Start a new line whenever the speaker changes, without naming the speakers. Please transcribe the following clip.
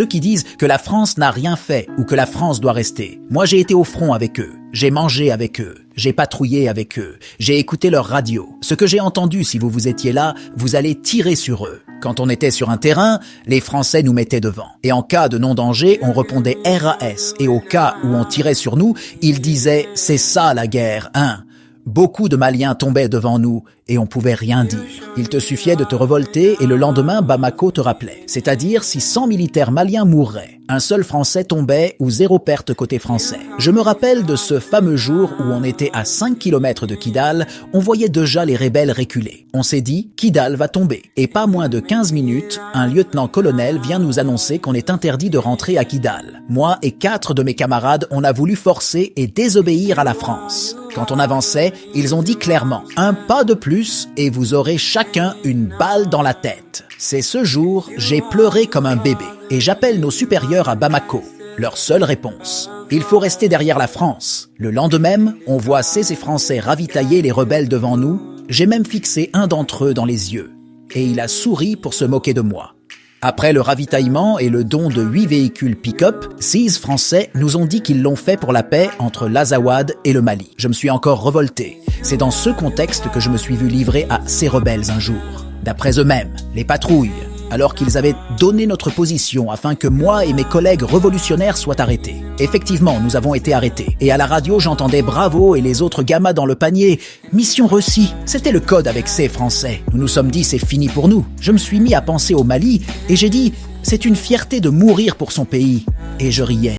ceux qui disent que la France n'a rien fait ou que la France doit rester. Moi, j'ai été au front avec eux, j'ai mangé avec eux, j'ai patrouillé avec eux, j'ai écouté leur radio. Ce que j'ai entendu, si vous étiez là, vous allez tirer sur eux. Quand on était sur un terrain, les Français nous mettaient devant. Et en cas de non-danger, on répondait RAS. Et au cas où on tirait sur nous, ils disaient « c'est ça la guerre, hein ». Beaucoup de Maliens tombaient devant nous et on pouvait rien dire. Il te suffisait de te révolter et le lendemain, Bamako te rappelait. C'est-à-dire si 100 militaires maliens mourraient, un seul Français tombait ou 0 perte côté français. Je me rappelle de ce fameux jour où on était à 5 km de Kidal, on voyait déjà les rebelles reculer. On s'est dit, Kidal va tomber. Et pas moins de 15 minutes, un lieutenant-colonel vient nous annoncer qu'on est interdit de rentrer à Kidal. Moi et 4 de mes camarades, on a voulu forcer et désobéir à la France. Quand on avançait, ils ont dit clairement « Un pas de plus et vous aurez chacun une balle dans la tête ». C'est ce jour, j'ai pleuré comme un bébé et j'appelle nos supérieurs à Bamako. Leur seule réponse « Il faut rester derrière la France ». Le lendemain, on voit ces Français ravitailler les rebelles devant nous. J'ai même fixé un d'entre eux dans les yeux et il a souri pour se moquer de moi. Après le ravitaillement et le don de 8 véhicules pick-up, 6 Français nous ont dit qu'ils l'ont fait pour la paix entre l'Azawad et le Mali. Je me suis encore révolté. C'est dans ce contexte que je me suis vu livrer à ces rebelles un jour. D'après eux-mêmes, les patrouilles, alors qu'ils avaient donné notre position afin que moi et mes collègues révolutionnaires soient arrêtés. Effectivement, nous avons été arrêtés. Et à la radio, j'entendais Bravo et les autres gammas dans le panier. Mission réussie. C'était le code avec ces Français. Nous nous sommes dit, c'est fini pour nous. Je me suis mis à penser au Mali et j'ai dit, c'est une fierté de mourir pour son pays. Et je riais.